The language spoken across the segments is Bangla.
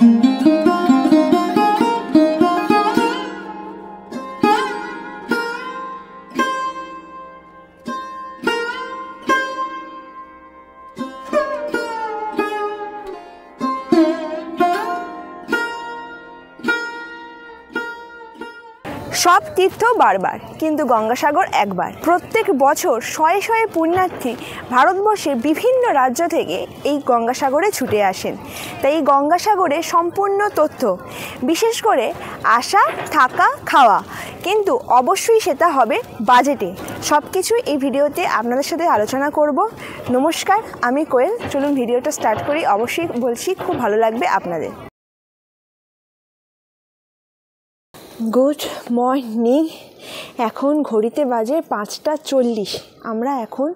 সব তীর্থ বারবার, কিন্তু গঙ্গাসাগর একবার। প্রত্যেক বছর শয়ে শয়ে পুণ্যার্থী ভারতবর্ষের বিভিন্ন রাজ্য থেকে এই গঙ্গাসাগরে ছুটে আসেন। তাই এই গঙ্গাসাগরে সম্পূর্ণ তথ্য, বিশেষ করে আসা, থাকা, খাওয়া, কিন্তু অবশ্যই সেটা হবে বাজেটে। সব কিছু এই ভিডিওতে আপনাদের সাথে আলোচনা করব। নমস্কার, আমি কোয়েল। চলুন ভিডিওটা স্টার্ট করি। অবশ্যই বলছি খুব ভালো লাগবে আপনাদের। Good morning. এখন ঘড়িতে বাজে 5:40। আমরা এখন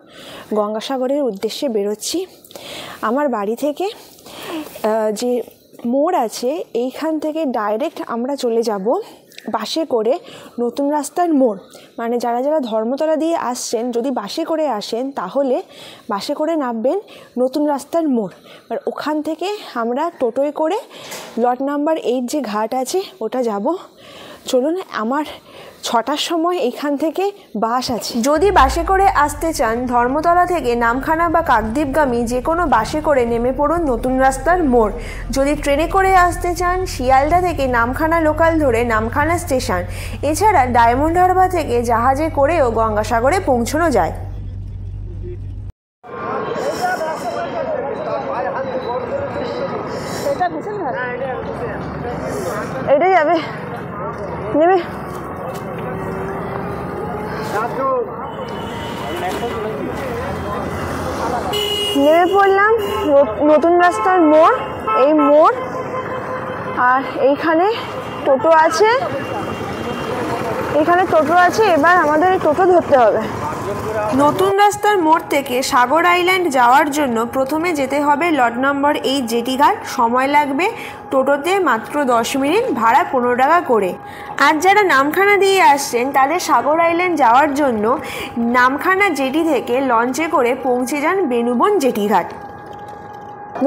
গঙ্গাসাগরের উদ্দেশ্যে বেরোচ্ছি। আমার বাড়ি থেকে যে মোড় আছে এইখান থেকে ডাইরেক্ট আমরা চলে যাব বাসে করে নতুন রাস্তার মোড়। মানে যারা যারা ধর্মতলা দিয়ে আসছেন, যদি বাসে করে আসেন তাহলে বাসে করে নামবেন নতুন রাস্তার মোড়। আর ওখান থেকে আমরা টোটোয় করে লট নাম্বার 8 যে ঘাট আছে ওটা যাব। চলুন, আমার 6টার সময় এখান থেকে বাস আছে। যদি বাসে করে আসতে চান, ধর্মতলা থেকে নামখানা বা কাকদ্বীপগামী যে কোনো বাসে করে নেমে পড়ুন নতুন রাস্তার মোড়। যদি ট্রেনে করে আসতে চান, শিয়ালদা থেকে নামখানা লোকাল ধরে নামখানা স্টেশন, এছাড়া ডায়মন্ড হারবার থেকে জাহাজে করেও গঙ্গাসাগরে পৌঁছানো যায়। এটাই যাবে, নেবে। নেমে পড়লাম নতুন রাস্তার মোড়। এই মোড়, আর এইখানে টোটো আছে, এবার আমাদের এই টোটো ধরতে হবে। নতুন রাস্তার মোড় থেকে সাগর আইল্যান্ড যাওয়ার জন্য প্রথমে যেতে হবে লট নম্বর 8 জেটি ঘাট। সময় লাগবে টোটোতে মাত্র 10 মিনিট, ভাড়া 15 টাকা করে। আর যারা নামখানা দিয়ে আসছেন তাদের সাগর আইল্যান্ড যাওয়ার জন্য নামখানা জেটি থেকে লঞ্চে করে পৌঁছে যান বেনুবন জেটি ঘাট।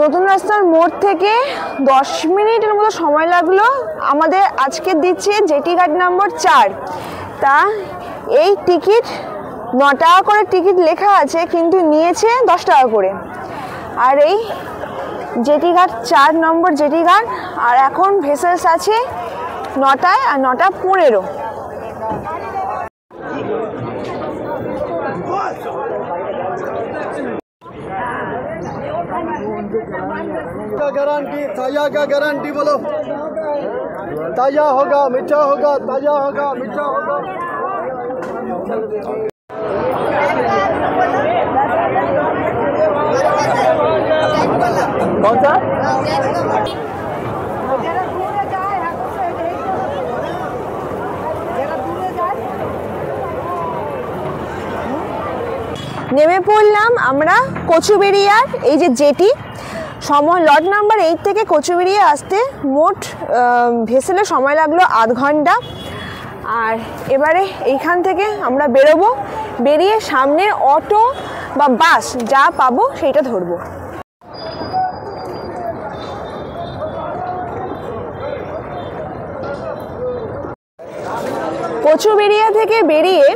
নতুন রাস্তার মোড় থেকে 10 মিনিটের মতো সময় লাগলো। আমাদের আজকে দিচ্ছে জেটি ঘাট নম্বর 4। তা এই টিকিট 9 টাকা করে টিকিট লেখা আছে, কিন্তু নিয়েছে 10 টাকা করে। আর এই জেটি ঘাট 4 নম্বর জেটি ঘাট। আর এখন ভেসেলস আছে 9টায় আর 9:15। गारंटी ताजा का गारंटी बोलो। ताजा होगा, मीठा होगा, ताजा होगा, मीठा होगा। कौन सा? নেমে পড়লাম আমরা কচুবেড়িয়ার এই যে জেটি। সময় লট নাম্বার 8 থেকে কচুবেড়িয়া আসতে মোট ভেসেলে সময় লাগলো আধ ঘন্টা। আর এবারে এইখান থেকে আমরা বেরোবো, বেরিয়ে সামনে অটো বা বাস যা পাবো সেইটা ধরবো। কচুবেড়িয়া থেকে বেরিয়ে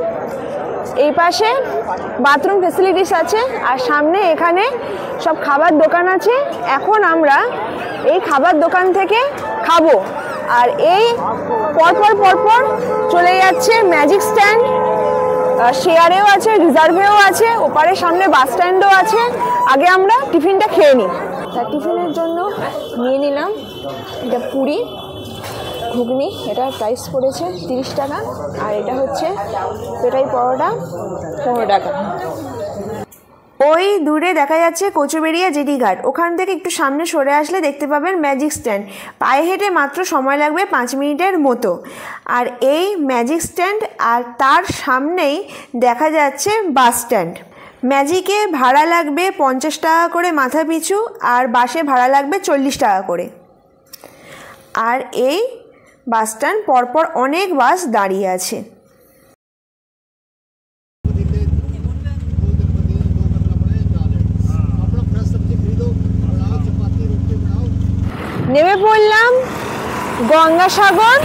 এই পাশে বাথরুম ফেসিলিটিস আছে, আর সামনে এখানে সব খাবার দোকান আছে। এখন আমরা এই খাবার দোকান থেকে খাবো। আর এই পরপর চলে যাচ্ছে ম্যাজিক স্ট্যান্ড, শেয়ারেও আছে, রিজার্ভেও আছে, ওপারে সামনে বাস স্ট্যান্ডও আছে। আগে আমরা টিফিনটা খেয়ে নিই। তার টিফিনের জন্য নিয়ে নিলাম এটা পুরি ঘুগনি, এটার প্রাইস পড়েছে 30 টাকা। আর এটা হচ্ছে পেটাই পরোটা 15 টাকা। ওই দূরে দেখা যাচ্ছে কচুবেড়িয়া জেটি ঘাট। ওখান থেকে একটু সামনে সরে আসলে দেখতে পাবেন ম্যাজিক স্ট্যান্ড। পায়ে হেঁটে মাত্র সময় লাগবে 5 মিনিটের মতো। আর এই ম্যাজিক স্ট্যান্ড আর তার সামনেই দেখা যাচ্ছে বাস স্ট্যান্ড। ম্যাজিকে ভাড়া লাগবে 50 টাকা করে মাথা পিছু, আর বাসে ভাড়া লাগবে 40 টাকা করে। আর এই বাস স্ট্যান্ড পরপর অনেক বাস দাঁড়িয়ে আছে। নেমে পড়লাম গঙ্গাসাগর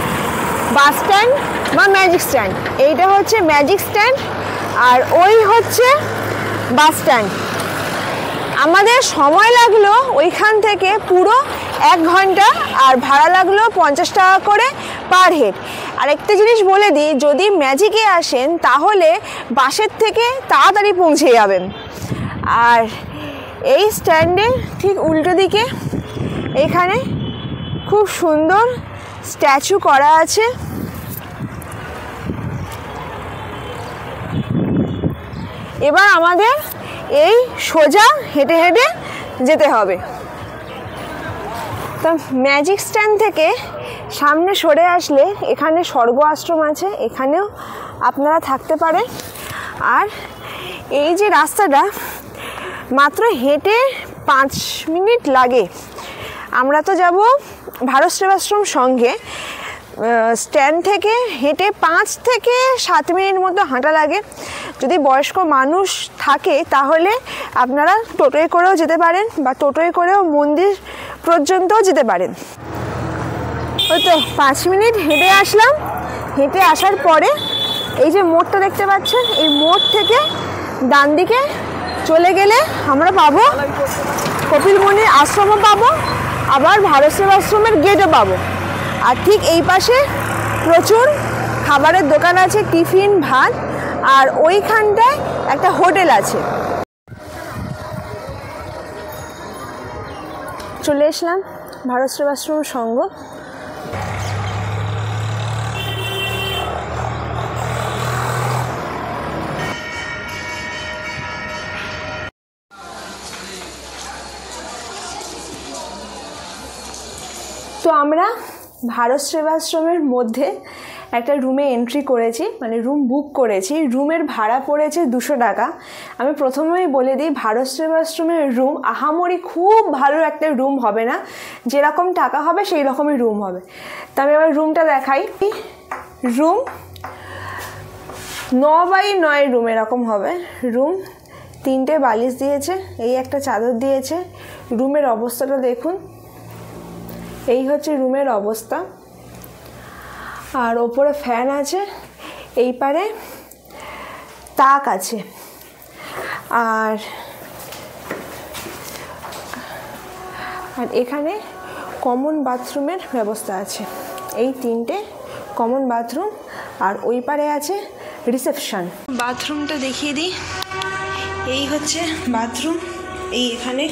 বাস স্ট্যান্ড বা ম্যাজিক স্ট্যান্ড। এইটা হচ্ছে ম্যাজিক স্ট্যান্ড আর ওই হচ্ছে বাস স্ট্যান্ড। আমাদের সময় লাগলো ওইখান থেকে পুরো 1 ঘন্টা, আর ভাড়া লাগলো 50 টাকা করে পার হেড। আরেকটা জিনিস বলে দিই, যদি ম্যাজিকে আসেন তাহলে বাসের থেকে তাড়াতাড়ি পৌঁছে যাবেন। আর এই স্ট্যান্ডের ঠিক উল্টো দিকে এখানে খুব সুন্দর স্ট্যাচু করা আছে। এবার আমাদের এই সোজা হেঁটে হেঁটে যেতে হবে। তো ম্যাজিক স্ট্যান্ড থেকে সামনে সরে আসলে এখানে স্বর্গ আশ্রম আছে, এখানেও আপনারা থাকতে পারেন। আর এই যে রাস্তাটা মাত্র হেঁটে 5 মিনিট লাগে। আমরা তো যাব ভারত সেবাশ্রম সঙ্গে, স্ট্যান্ড থেকে হেঁটে 5 থেকে 7 মিনিট মতো হাঁটা লাগে। যদি বয়স্ক মানুষ থাকে তাহলে আপনারা টোটোয় করেও যেতে পারেন বা টোটোয় করেও মন্দির পর্যন্তও যেতে পারেন। ওই তো 5 মিনিট হেঁটে আসলাম। হেঁটে আসার পরে এই যে মোড়টা দেখতে পাচ্ছেন, এই মোড় থেকে ডান দিকে চলে গেলে আমরা পাবো কপিলমুনির আশ্রমও পাবো, আবার ভারত সেবাশ্রমের গেটও পাবো। আর ঠিক এই পাশে প্রচুর খাবারের দোকান আছে, টিফিন, ভাত, আর ওইখানটায় একটা হোটেল আছে। চলে আসলাম ভারত সেবাশ্রম সংঘ। তো আমরা ভারত সেবাশ্রমের মধ্যে একটা রুমে এন্ট্রি করেছি, মানে রুম বুক করেছি। রুমের ভাড়া পড়েছে 200 টাকা। আমি প্রথমেই বলে দিই, ভারত সেবাশ্রমের রুম আহামরি খুব ভালো একটা রুম হবে না, যেরকম টাকা হবে সেই রকমই রুম হবে। তা আমি এবার রুমটা দেখাই। রুম 9x9 রুম এরকম হবে। রুম 3টে বালিশ দিয়েছে, এই একটা চাদর দিয়েছে। রুমের অবস্থাটা দেখুন, এই হচ্ছে রুমের অবস্থা। আর ওপরে ফ্যান আছে, এই পারে তাক আছে। আর এখানে কমন বাথরুমের ব্যবস্থা আছে। এই 3টে কমন বাথরুম, আর ওই পারে আছে রিসেপশন। বাথরুমটা দেখিয়ে দিই। এই হচ্ছে বাথরুম। এই এখানে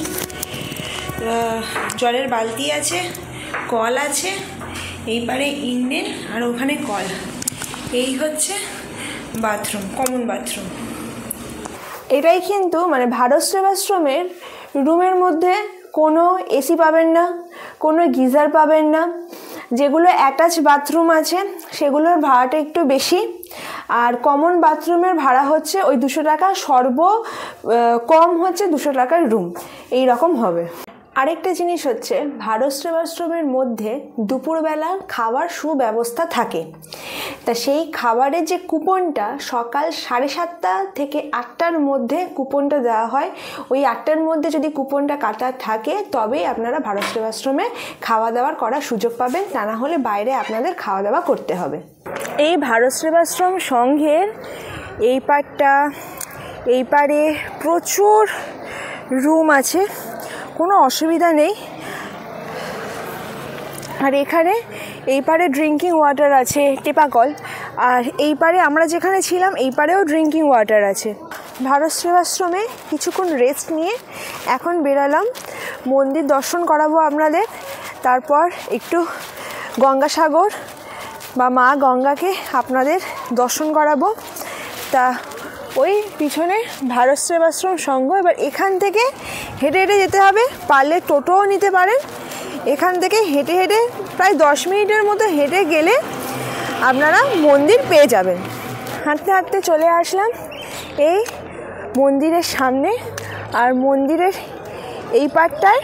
জলের বালতি আছে, কল আছে, এই পারে ইন্ডেন, আর ওখানে কল। এই হচ্ছে বাথরুম, কমন বাথরুম। এটাই কিন্তু মানে ভারত সেবাশ্রমের রুমের মধ্যে কোনো এসি পাবেন না, কোনো গিজার পাবেন না। যেগুলো অ্যাটাচ বাথরুম আছে সেগুলোর ভাড়াটা একটু বেশি। আর কমন বাথরুমের ভাড়া হচ্ছে ওই 200 টাকা, সর্ব কম হচ্ছে 200 টাকার রুম, এই রকম হবে। আরেকটা জিনিস হচ্ছে, ভারত সেবাশ্রমের মধ্যে দুপুরবেলা খাওয়ার সুব্যবস্থা থাকে। তা সেই খাবারের যে কুপনটা সকাল 7:30 থেকে 8টার মধ্যে কুপনটা দেওয়া হয়। ওই 8টার মধ্যে যদি কুপনটা কাটা থাকে তবেই আপনারা ভারত সেবাশ্রমে খাওয়া দাওয়ার করার সুযোগ পাবেন, তা না হলে বাইরে আপনাদের খাওয়া দাওয়া করতে হবে। এই ভারত সেবাশ্রম সংঘের এই পারটা, এই পারে প্রচুর রুম আছে, কোনো অসুবিধা নেই। আর এখানে এই পারে ড্রিঙ্কিং ওয়াটার আছে, টেপা কল। আর এই পারে আমরা যেখানে ছিলাম এই পারেও ড্রিঙ্কিং ওয়াটার আছে। ভারত সেবাশ্রমে কিছুক্ষণ রেস্ট নিয়ে এখন বেরালাম। মন্দির দর্শন করাবো আপনাদের, তারপর একটু গঙ্গাসাগর বা মা গঙ্গাকে আপনাদের দর্শন করাবো। তা ওই পিছনে ভারত সেবাশ্রম সংঘ। এবার এখান থেকে হেঁটে হেঁটে যেতে হবে, পারলে টোটোও নিতে পারেন। এখান থেকে হেঁটে হেঁটে প্রায় 10 মিনিটের মতো হেঁটে গেলে আপনারা মন্দির পেয়ে যাবেন। হাঁটতে হাঁটতে চলে আসলাম এই মন্দিরের সামনে। আর মন্দিরের এই পাটটায়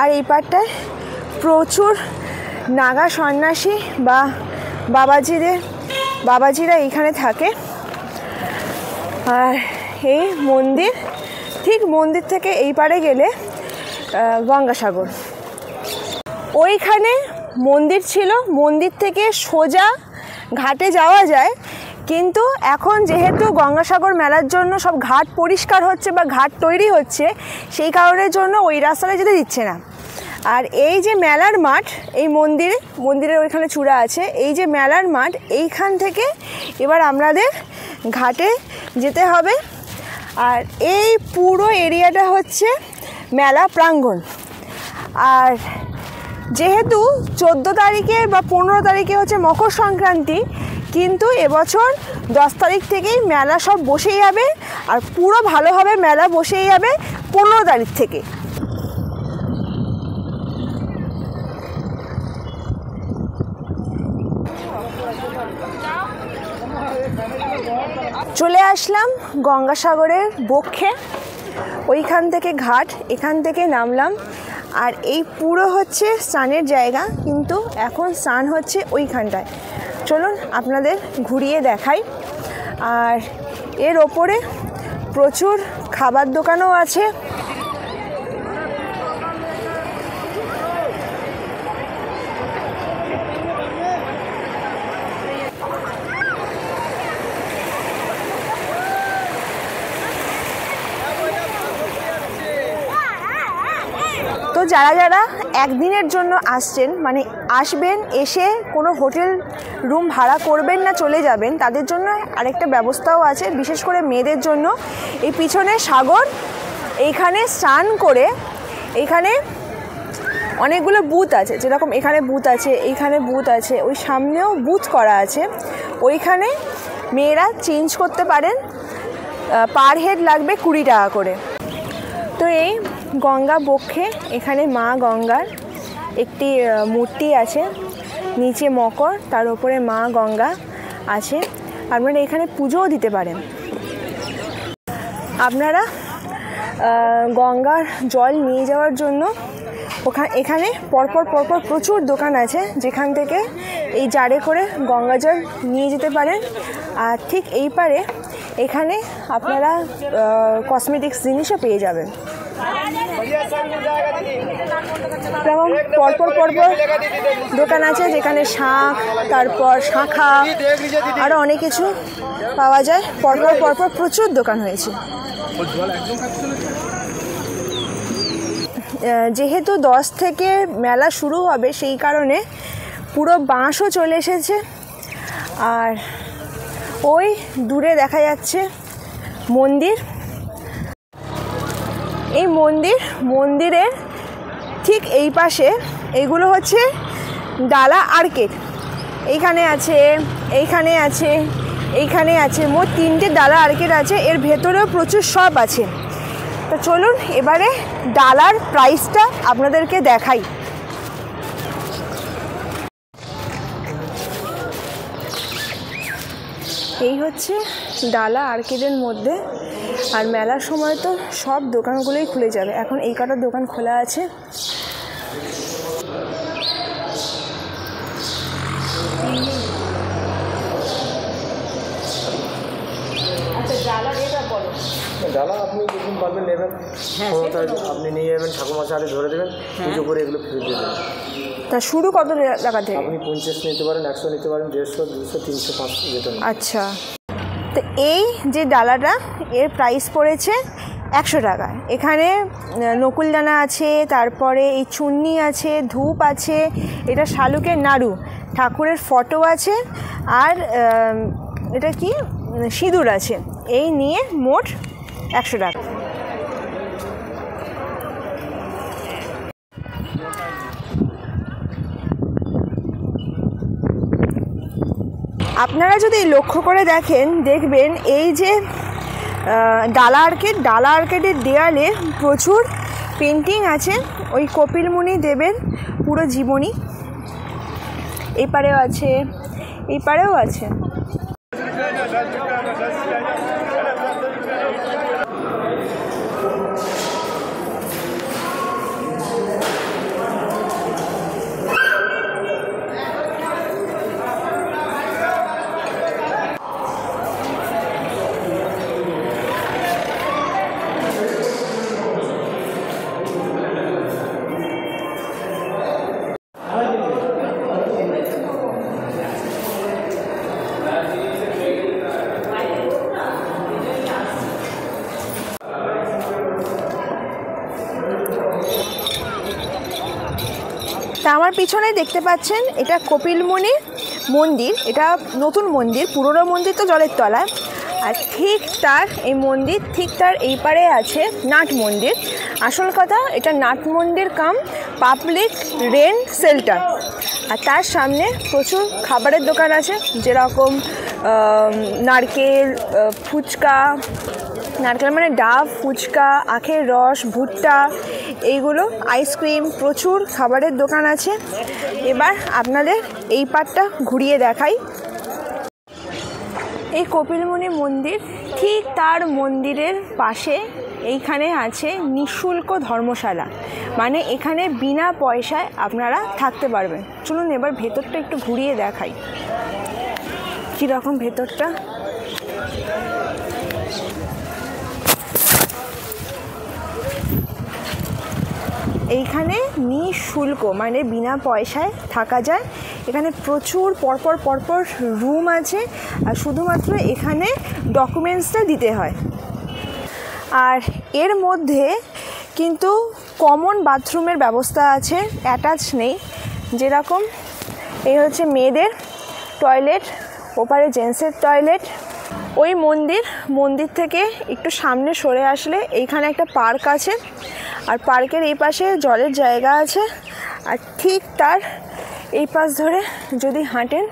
আর এই পাটটায় প্রচুর নাগা সন্ন্যাসী বা বাবাজিরা এইখানে থাকে। আর এই মন্দির, ঠিক মন্দির থেকে এই পারে গেলে গঙ্গাসাগর। ওইখানে মন্দির ছিল, মন্দির থেকে সোজা ঘাটে যাওয়া যায়, কিন্তু এখন যেহেতু গঙ্গাসাগর মেলার জন্য সব ঘাট পরিষ্কার হচ্ছে বা ঘাট তৈরি হচ্ছে, সেই কারণের জন্য ওই রাস্তাটা যেতে দিচ্ছে না। আর এই যে মেলার মাঠ, এই মন্দিরের ওইখানে চূড়া আছে, এই যে মেলার মাঠ, এইখান থেকে এবার আমাদের ঘাটে যেতে হবে। আর এই পুরো এরিয়াটা হচ্ছে মেলা প্রাঙ্গণ। আর যেহেতু 14 তারিখে বা 15 তারিখে হচ্ছে মকর সংক্রান্তি, কিন্তু এবছর 10 তারিখ থেকেই মেলা সব বসেই যাবে, আর পুরো ভালোভাবে মেলা বসেই যাবে 15 তারিখ থেকে। চলে আসলাম গঙ্গাসাগরের বক্ষে, ওইখান থেকে ঘাট, এখান থেকে নামলাম। আর এই পুরো হচ্ছে স্নানের জায়গা, কিন্তু এখন স্নান হচ্ছে ওইখানটায়। চলুন আপনাদের ঘুরিয়ে দেখাই। আর এর ওপরে প্রচুর খাবার দোকানও আছে। তো যারা যারা একদিনের জন্য আসছেন, মানে আসবেন, এসে কোনো হোটেল রুম ভাড়া করবেন না চলে যাবেন, তাদের জন্য আরেকটা ব্যবস্থাও আছে, বিশেষ করে মেয়েদের জন্য। এই পিছনে সাগর, এইখানে স্নান করে, এইখানে অনেকগুলো বুথ আছে, যেরকম এখানে বুথ আছে, এইখানে বুথ আছে, ওই সামনেও বুথ করা আছে, ওইখানে মেয়েরা চেঞ্জ করতে পারেন। পার হেড লাগবে 20 টাকা করে। তো এই গঙ্গা বক্ষে এখানে মা গঙ্গার একটি মূর্তি আছে, নিচে মকর, তার উপরে মা গঙ্গা আছে। আপনারা এখানে পুজোও দিতে পারেন। আপনারা গঙ্গার জল নিয়ে যাওয়ার জন্য এখানে পরপর প্রচুর দোকান আছে, যেখান থেকে এই জারে করে গঙ্গা জল নিয়ে যেতে পারেন। আর ঠিক এই পারে এখানে আপনারা কসমেটিক্স জিনিসও পেয়ে যাবেন। যেমন পরপর দোকান আছে, যেখানে শাঁখ, তারপর শাঁখা, আরও অনেক কিছু পাওয়া যায়। পরপর প্রচুর দোকান হয়েছে। যেহেতু 10 থেকে মেলা শুরু হবে, সেই কারণে পুরো বাঁশও চলে এসেছে। আর ওই দূরে দেখা যাচ্ছে মন্দির। এই মন্দিরের ঠিক এই পাশে এইগুলো হচ্ছে ডালা আর্কেড। এইখানে আছে, এইখানে আছে, এইখানে আছে, মোট 3টে ডালা আর্কেড আছে। এর ভেতরেও প্রচুর শপ আছে। তো চলুন এবারে ডালার প্রাইসটা আপনাদেরকে দেখাই। এই হচ্ছে ডালা আর্কেডের মধ্যে। আর মেলার সময় তো সব দোকানগুলোই খুলে যাবে। এখন এই কটা দোকান খোলা আছে। আচ্ছা, ডালা রেটটা বলো। ডালা আপনি যখন পারবেন নেবেন, আপনি নিয়ে যাবেন, ঠাকুমার হাতে ধরে দেবেন, পুজো করে এগুলো ফেরত দিয়ে দেবেন। তা শুরু কত টাকা থেকে? আপনি 50 নিতে পারেন, 100 নিতে পারেন, 150, 200, 300, 500 যেটা। আচ্ছা, তো এই যে ডালাটা, এর প্রাইস পড়েছে 100 টাকা। এখানে নকুলদানা আছে, তারপরে এই চুন্নি আছে, ধূপ আছে, এটা শালুকের নাড়ু, ঠাকুরের ফটো আছে, আর এটা কি সিঁদুর আছে। এই নিয়ে মোট 100 টাকা। আপনারা যদি লক্ষ্য করে দেখবেন এই যে ডালা আর্কেডের দেয়ালে প্রচুর পেন্টিং আছে। ওই কপিলমুনি দেবের পুরো জীবনী এই পারেও আছে, এই পারেও আছে। তা আমার পিছনে দেখতে পাচ্ছেন এটা কপিলমুনি মন্দির। এটা নতুন মন্দির, পুরনো মন্দির তো জলের তলায়। আর ঠিক তার এই মন্দির ঠিক তার এই পারে আছে নাট মন্দির। আসল কথা এটা নাট মন্দির কাম পাবলিক রেন্ট শেল্টার। আর তার সামনে প্রচুর খাবারের দোকান আছে, যেরকম নারকেল, ফুচকা, নারকেল মানে ডাব, ফুচকা, আখের রস, ভুট্টা, এইগুলো, আইসক্রিম, প্রচুর খাবারের দোকান আছে। এবার আপনাদের এই পাটটা ঘুরিয়ে দেখাই। এই কপিলমুনি মন্দির ঠিক তার মন্দিরের পাশে এইখানে আছে নিঃশুল্ক ধর্মশালা, মানে এখানে বিনা পয়সায় আপনারা থাকতে পারবেন। চলুন এবার ভেতরটা একটু ঘুরিয়ে দেখাই কীরকম ভেতরটা। এইখানে নিঃশুল্ক মানে বিনা পয়সায় থাকা যায়। এখানে প্রচুর পরপর রুম আছে, আর শুধুমাত্র এখানে ডকুমেন্টসটা দিতে হয়। আর এর মধ্যে কিন্তু কমন বাথরুমের ব্যবস্থা আছে, অ্যাটাচ নেই। যেরকম এই হচ্ছে মেয়েদের টয়লেট, ওপারে জেন্টসের টয়লেট। ওই মন্দির থেকে একটু সামনে সরে আসলে এইখানে একটা পার্ক আছে, আর পার্কের এই পাশে জলের জায়গা আছে। আর ঠিক তার এই পাশ ধরে যদি হাঁটেন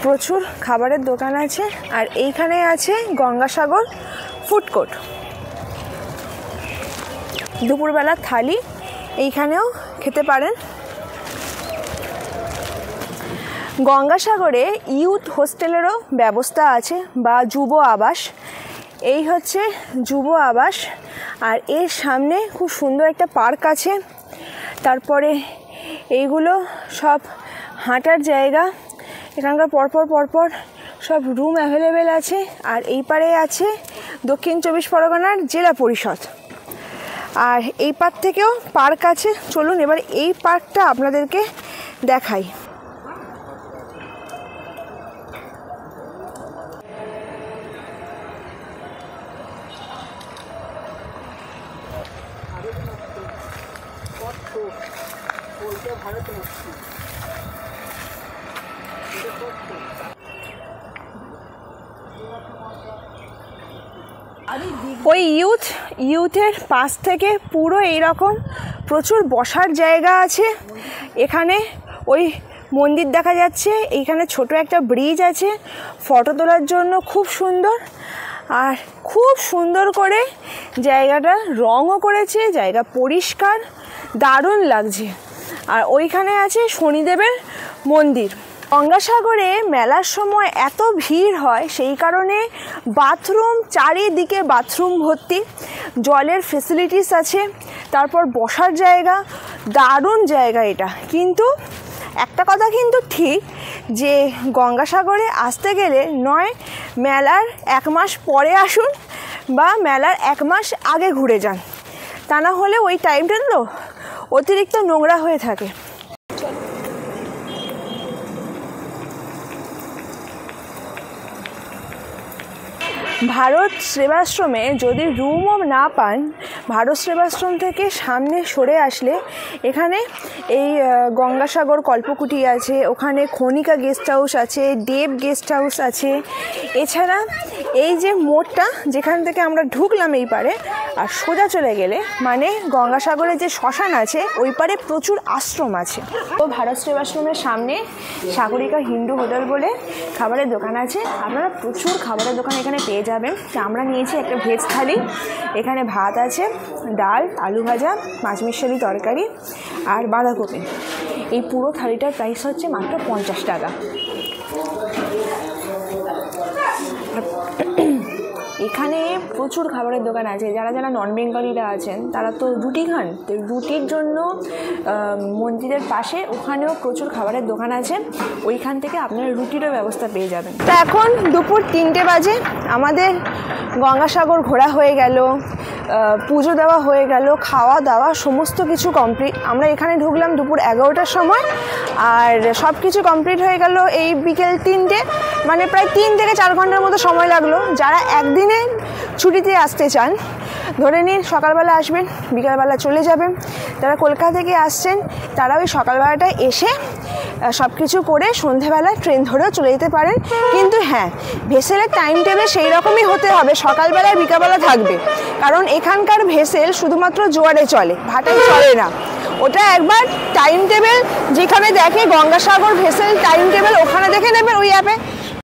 প্রচুর খাবারের দোকান আছে। আর এইখানে আছে গঙ্গাসাগর ফুড কোর্ট, দুপুরবেলার থালি এইখানেও খেতে পারেন। গঙ্গাসাগরে ইউথ হোস্টেলেরও ব্যবস্থা আছে বা যুব আবাস। এই হচ্ছে যুব আবাস। আর এর সামনে খুব সুন্দর একটা পার্ক আছে। তারপরে এইগুলো সব হাঁটার জায়গা। এখানকার পরপর সব রুম অ্যাভেলেবেল আছে। আর এই পারে আছে দক্ষিণ চব্বিশ পরগনার জেলা পরিষদ। আর এই পার্ক থেকেও পার্ক আছে। চলুন এবার এই পার্কটা আপনাদেরকে দেখাই। ওই ইউথের পাশ থেকে পুরো এইরকম প্রচুর বসার জায়গা আছে। এখানে ওই মন্দির দেখা যাচ্ছে, এইখানে ছোট একটা ব্রিজ আছে ফটো তোলার জন্য, খুব সুন্দর। আর খুব সুন্দর করে জায়গাটা রঙও করেছে, জায়গা পরিষ্কার, দারুণ লাগছে। আর ওইখানে আছে শনিদেবের মন্দির। গঙ্গাসাগরে মেলার সময় এত ভিড় হয়, সেই কারণে বাথরুম চারিদিকে বাথরুম ভর্তি, জলের ফেসিলিটিস আছে, তারপর বসার জায়গা, দারুণ জায়গা এটা। কিন্তু একটা কথা কিন্তু ঠিক যে গঙ্গাসাগরে আসতে গেলে নয় মেলার 1 মাস পরে আসুন বা মেলার 1 মাস আগে ঘুরে যান, তা না হলে ওই টাইমটা তো অতিরিক্ত নোংরা হয়ে থাকে। ভারত সেবাশ্রমে যদি রুমও না পান, ভারত সেবাশ্রম থেকে সামনে সরে আসলে এখানে এই গঙ্গাসাগর কল্পকুটি আছে, ওখানে খনিকা গেস্ট হাউস আছে, দেব গেস্ট হাউস আছে। এছাড়া এই যে মোড়টা যেখান থেকে আমরা ঢুকলাম এই পারে, আর সোজা চলে গেলে মানে গঙ্গাসাগরে যে শ্মশান আছে ওই পারে প্রচুর আশ্রম আছে। তো ভারত সেবাশ্রমের সামনে সাগরিকা হিন্দু হোটেল বলে খাবারের দোকান আছে। আপনারা প্রচুর খাবারের দোকান এখানে পেয়ে যাবেন। আমরা নিয়েছি একটা ভেজ থালি, এখানে ভাত আছে, ডাল, আলু ভাজা, মাছ মিশালি তরকারি আর বাঁধাকপি। এই পুরো থালিটার প্রাইস হচ্ছে মাত্র 50 টাকা। এখানে প্রচুর খাবারের দোকান আছে। যারা যারা নন বেঙ্গলিরা আছেন তারা তো রুটি খান, তো রুটির জন্য মন্দিরের পাশে ওখানেও প্রচুর খাবারের দোকান আছে, ওইখান থেকে আপনারা রুটিরও ব্যবস্থা পেয়ে যাবেন। তো এখন দুপুর 3টে বাজে, আমাদের গঙ্গাসাগর ঘোরা হয়ে গেল, পুজো দেওয়া হয়ে গেল, খাওয়া দাওয়া সমস্ত কিছু কমপ্লিট। আমরা এখানে ঢুকলাম দুপুর 11টার সময়, আর সব কিছু কমপ্লিট হয়ে গেল এই বিকেল 3টে, মানে প্রায় 3 থেকে 4 ঘন্টার মতো সময় লাগলো। যারা একদিনে ছুটিতে আসতে চান ধরে নিন সকালবেলা আসবেন, বিকালবেলা চলে যাবেন। যারা কলকাতা থেকে আসছেন তারা ওই সকালবেলাটায় এসে সব কিছু করে সন্ধেবেলা ট্রেন ধরেও চলে যেতে পারেন। কিন্তু হ্যাঁ, ভেসেলের টাইম টেবিল সেই রকমই হতে হবে, সকালবেলা আর বিকালবেলা থাকবে। কারণ এখানকার ভেসেল শুধুমাত্র জোয়ারে চলে, ভাটায় চলে না। ওটা একবার টাইম টেবিল যেখানে দেখে গঙ্গাসাগর ভেসেল টাইম টেবিল, ওখানে দেখে নেবেন ওই অ্যাপে,